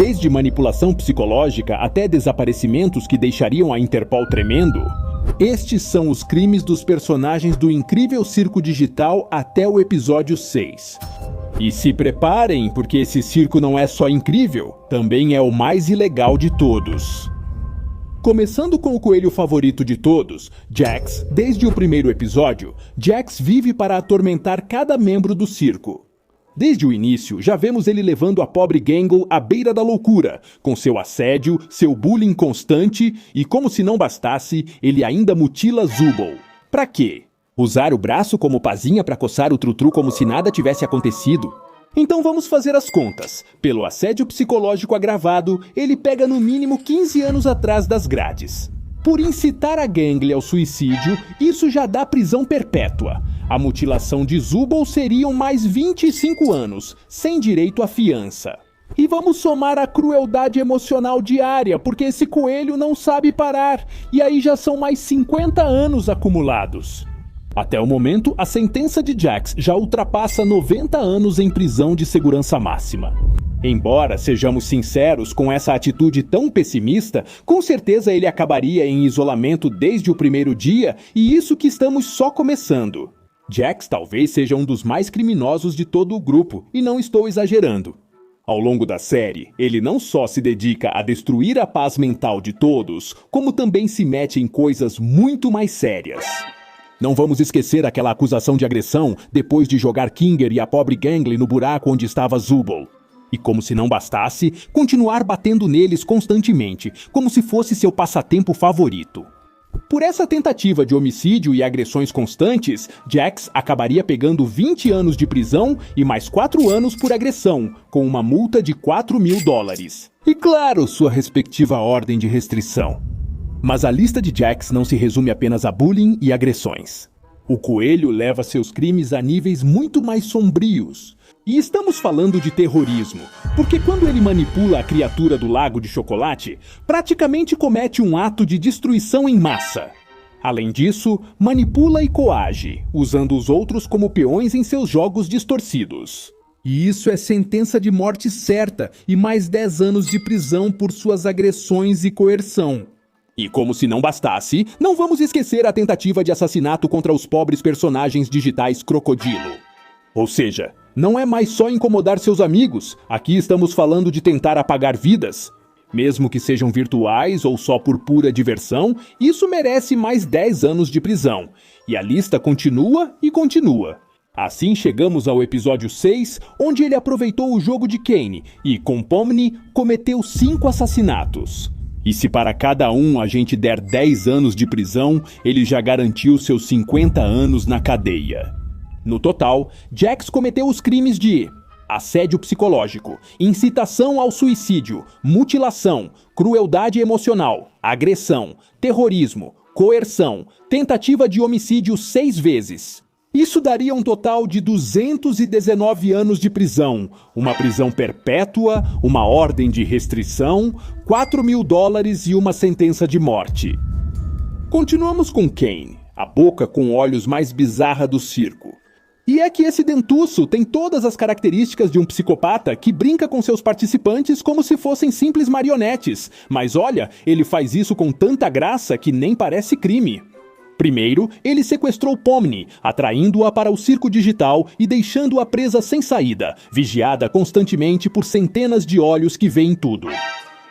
Desde manipulação psicológica até desaparecimentos que deixariam a Interpol tremendo, estes são os crimes dos personagens do incrível circo digital até o episódio 6. E se preparem, porque esse circo não é só incrível, também é o mais ilegal de todos. Começando com o coelho favorito de todos, Jax, desde o primeiro episódio, Jax vive para atormentar cada membro do circo. Desde o início, já vemos ele levando a pobre Gangle à beira da loucura, com seu assédio, seu bullying constante e, como se não bastasse, ele ainda mutila Zubul. Pra quê? Usar o braço como pazinha pra coçar o Trutru como se nada tivesse acontecido? Então vamos fazer as contas. Pelo assédio psicológico agravado, ele pega no mínimo 15 anos atrás das grades. Por incitar a Gangle ao suicídio, isso já dá prisão perpétua. A mutilação de Zubul seriam mais 25 anos, sem direito à fiança. E vamos somar a crueldade emocional diária, porque esse coelho não sabe parar, e aí já são mais 50 anos acumulados. Até o momento, a sentença de Jax já ultrapassa 90 anos em prisão de segurança máxima. Embora sejamos sinceros, com essa atitude tão pessimista, com certeza ele acabaria em isolamento desde o primeiro dia, e isso que estamos só começando. Jax talvez seja um dos mais criminosos de todo o grupo, e não estou exagerando. Ao longo da série, ele não só se dedica a destruir a paz mental de todos, como também se mete em coisas muito mais sérias. Não vamos esquecer aquela acusação de agressão depois de jogar Kinger e a pobre Gangle no buraco onde estava Zubul. E como se não bastasse, continuar batendo neles constantemente, como se fosse seu passatempo favorito. Por essa tentativa de homicídio e agressões constantes, Jax acabaria pegando 20 anos de prisão e mais 4 anos por agressão, com uma multa de $4.000. E claro, sua respectiva ordem de restrição. Mas a lista de Jax não se resume apenas a bullying e agressões. O coelho leva seus crimes a níveis muito mais sombrios. E estamos falando de terrorismo, porque quando ele manipula a criatura do Lago de Chocolate, praticamente comete um ato de destruição em massa. Além disso, manipula e coage, usando os outros como peões em seus jogos distorcidos. E isso é sentença de morte certa e mais 10 anos de prisão por suas agressões e coerção. E como se não bastasse, não vamos esquecer a tentativa de assassinato contra os pobres personagens digitais Crocodilo. Ou seja, não é mais só incomodar seus amigos, aqui estamos falando de tentar apagar vidas. Mesmo que sejam virtuais ou só por pura diversão, isso merece mais 10 anos de prisão. E a lista continua e continua. Assim chegamos ao episódio 6, onde ele aproveitou o jogo de Kane e, com Pomni, cometeu 5 assassinatos. E se para cada um a gente der 10 anos de prisão, ele já garantiu seus 50 anos na cadeia. No total, Jax cometeu os crimes de assédio psicológico, incitação ao suicídio, mutilação, crueldade emocional, agressão, terrorismo, coerção, tentativa de homicídio 6 vezes. Isso daria um total de 219 anos de prisão, uma prisão perpétua, uma ordem de restrição, $4.000 e uma sentença de morte. Continuamos com Kane, a boca com olhos mais bizarra do circo. E é que esse dentuço tem todas as características de um psicopata que brinca com seus participantes como se fossem simples marionetes, mas olha, ele faz isso com tanta graça que nem parece crime. Primeiro, ele sequestrou Pomni, atraindo-a para o circo digital e deixando-a presa sem saída, vigiada constantemente por centenas de olhos que veem tudo.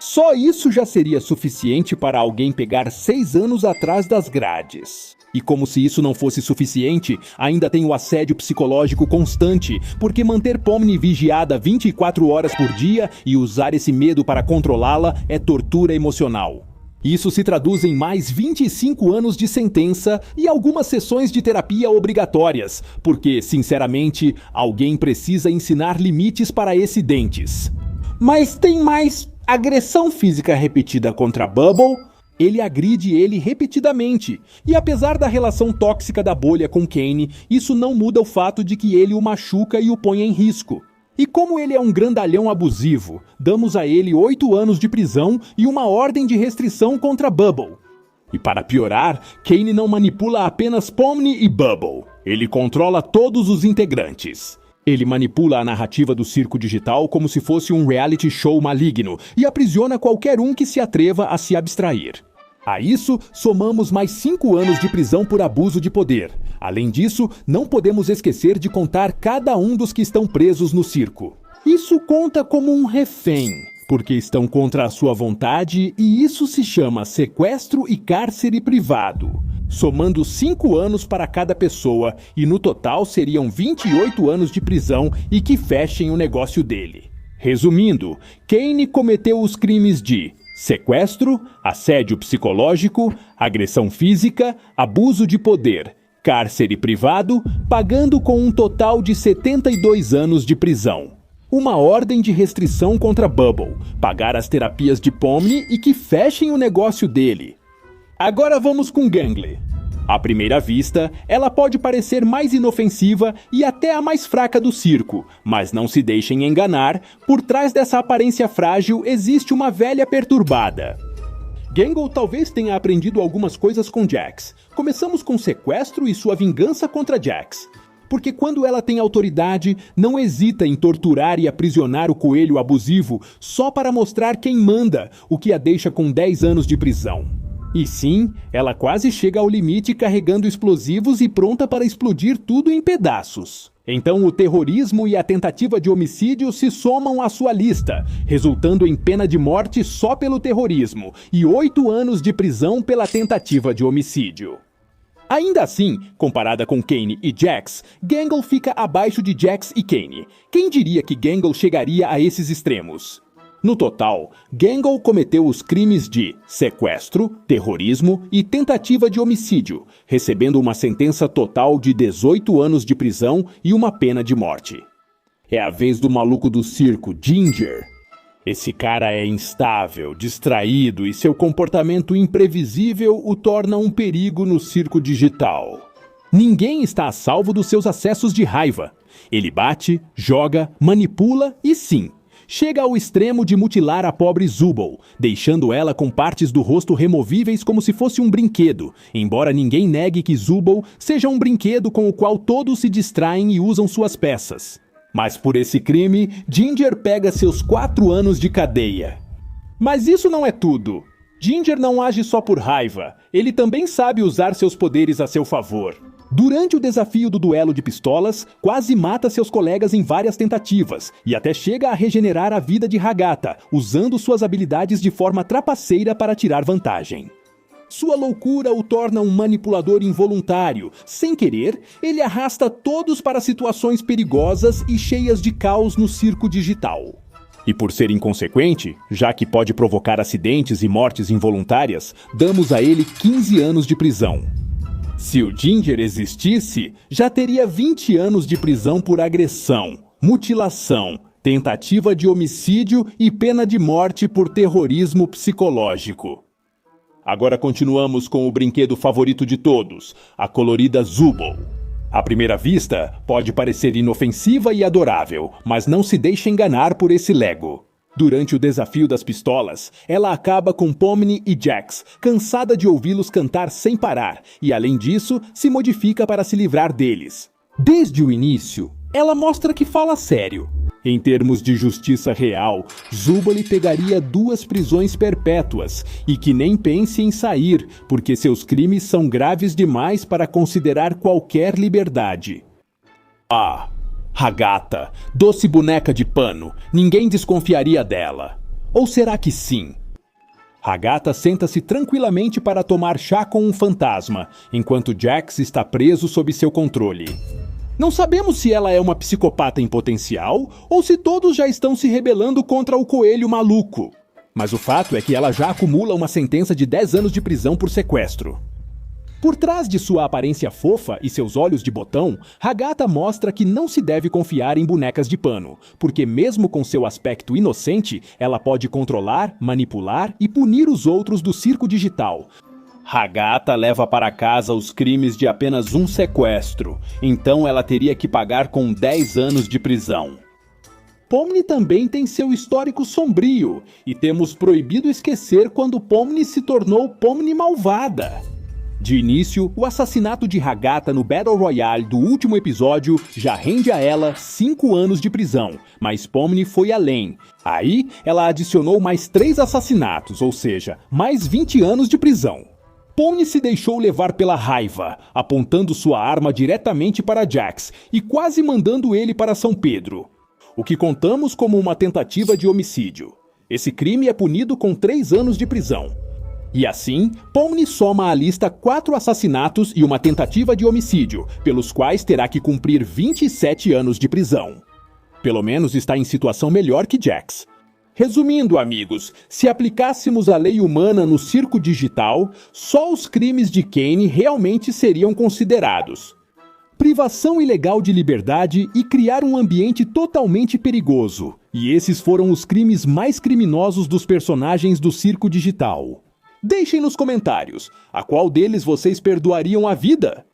Só isso já seria suficiente para alguém pegar 6 anos atrás das grades. E como se isso não fosse suficiente, ainda tem o assédio psicológico constante, porque manter Pomni vigiada 24 horas por dia e usar esse medo para controlá-la é tortura emocional. Isso se traduz em mais 25 anos de sentença e algumas sessões de terapia obrigatórias, porque, sinceramente, alguém precisa ensinar limites para esses dentes. Mas tem mais agressão física repetida contra Bubble. Ele agride ele repetidamente, e apesar da relação tóxica da bolha com Kane, isso não muda o fato de que ele o machuca e o põe em risco. E como ele é um grandalhão abusivo, damos a ele 8 anos de prisão e uma ordem de restrição contra Bubble. E para piorar, Kane não manipula apenas Pomni e Bubble. Ele controla todos os integrantes. Ele manipula a narrativa do circo digital como se fosse um reality show maligno e aprisiona qualquer um que se atreva a se abstrair. A isso, somamos mais 5 anos de prisão por abuso de poder. Além disso, não podemos esquecer de contar cada um dos que estão presos no circo. Isso conta como um refém, porque estão contra a sua vontade e isso se chama sequestro e cárcere privado. Somando 5 anos para cada pessoa e no total seriam 28 anos de prisão e que fechem o negócio dele. Resumindo, Kane cometeu os crimes de sequestro, assédio psicológico, agressão física, abuso de poder, cárcere privado, pagando com um total de 72 anos de prisão. Uma ordem de restrição contra Bubble, pagar as terapias de Pomni e que fechem o negócio dele. Agora vamos com Gangle. À primeira vista, ela pode parecer mais inofensiva e até a mais fraca do circo, mas não se deixem enganar, por trás dessa aparência frágil existe uma velha perturbada. Gangle talvez tenha aprendido algumas coisas com Jax. Começamos com sequestro e sua vingança contra Jax. Porque quando ela tem autoridade, não hesita em torturar e aprisionar o coelho abusivo só para mostrar quem manda, o que a deixa com 10 anos de prisão. E sim, ela quase chega ao limite carregando explosivos e pronta para explodir tudo em pedaços. Então o terrorismo e a tentativa de homicídio se somam à sua lista, resultando em pena de morte só pelo terrorismo e 8 anos de prisão pela tentativa de homicídio. Ainda assim, comparada com Kane e Jax, Gangle fica abaixo de Jax e Kane. Quem diria que Gangle chegaria a esses extremos? No total, Gangle cometeu os crimes de sequestro, terrorismo e tentativa de homicídio, recebendo uma sentença total de 18 anos de prisão e uma pena de morte. É a vez do maluco do circo, Ginger. Esse cara é instável, distraído e seu comportamento imprevisível o torna um perigo no circo digital. Ninguém está a salvo dos seus acessos de raiva. Ele bate, joga, manipula e sim, chega ao extremo de mutilar a pobre Zubul, deixando ela com partes do rosto removíveis como se fosse um brinquedo, embora ninguém negue que Zubul seja um brinquedo com o qual todos se distraem e usam suas peças. Mas por esse crime, Ginger pega seus 4 anos de cadeia. Mas isso não é tudo. Ginger não age só por raiva, ele também sabe usar seus poderes a seu favor. Durante o desafio do duelo de pistolas, quase mata seus colegas em várias tentativas e até chega a regenerar a vida de Hagata, usando suas habilidades de forma trapaceira para tirar vantagem. Sua loucura o torna um manipulador involuntário. Sem querer, ele arrasta todos para situações perigosas e cheias de caos no circo digital. E por ser inconsequente, já que pode provocar acidentes e mortes involuntárias, damos a ele 15 anos de prisão. Se o Ginger existisse, já teria 20 anos de prisão por agressão, mutilação, tentativa de homicídio e pena de morte por terrorismo psicológico. Agora continuamos com o brinquedo favorito de todos, a colorida Zubul. À primeira vista, pode parecer inofensiva e adorável, mas não se deixe enganar por esse Lego. Durante o desafio das pistolas, ela acaba com Pomni e Jax, cansada de ouvi-los cantar sem parar, e além disso, se modifica para se livrar deles. Desde o início, ela mostra que fala sério. Em termos de justiça real, Zubul pegaria 2 prisões perpétuas, e que nem pense em sair, porque seus crimes são graves demais para considerar qualquer liberdade. Ah! Hagata, doce boneca de pano, ninguém desconfiaria dela. Ou será que sim? Hagata senta-se tranquilamente para tomar chá com um fantasma, enquanto Jax está preso sob seu controle. Não sabemos se ela é uma psicopata em potencial ou se todos já estão se rebelando contra o coelho maluco. Mas o fato é que ela já acumula uma sentença de 10 anos de prisão por sequestro. Por trás de sua aparência fofa e seus olhos de botão, Hagata mostra que não se deve confiar em bonecas de pano, porque mesmo com seu aspecto inocente, ela pode controlar, manipular e punir os outros do circo digital. Hagata leva para casa os crimes de apenas um sequestro, então ela teria que pagar com 10 anos de prisão. Pomni também tem seu histórico sombrio, e temos proibido esquecer quando Pomni se tornou Pomni malvada. De início, o assassinato de Agatha no Battle Royale do último episódio já rende a ela 5 anos de prisão, mas Pomni foi além. Aí, ela adicionou mais 3 assassinatos, ou seja, mais 20 anos de prisão. Pomni se deixou levar pela raiva, apontando sua arma diretamente para Jax e quase mandando ele para São Pedro. O que contamos como uma tentativa de homicídio. Esse crime é punido com 3 anos de prisão. E assim, Pomni soma à lista 4 assassinatos e uma tentativa de homicídio, pelos quais terá que cumprir 27 anos de prisão. Pelo menos está em situação melhor que Jax. Resumindo, amigos, se aplicássemos a lei humana no circo digital, só os crimes de Kane realmente seriam considerados. Privação ilegal de liberdade e criar um ambiente totalmente perigoso. E esses foram os crimes mais criminosos dos personagens do circo digital. Deixem nos comentários, a qual deles vocês perdoariam a vida?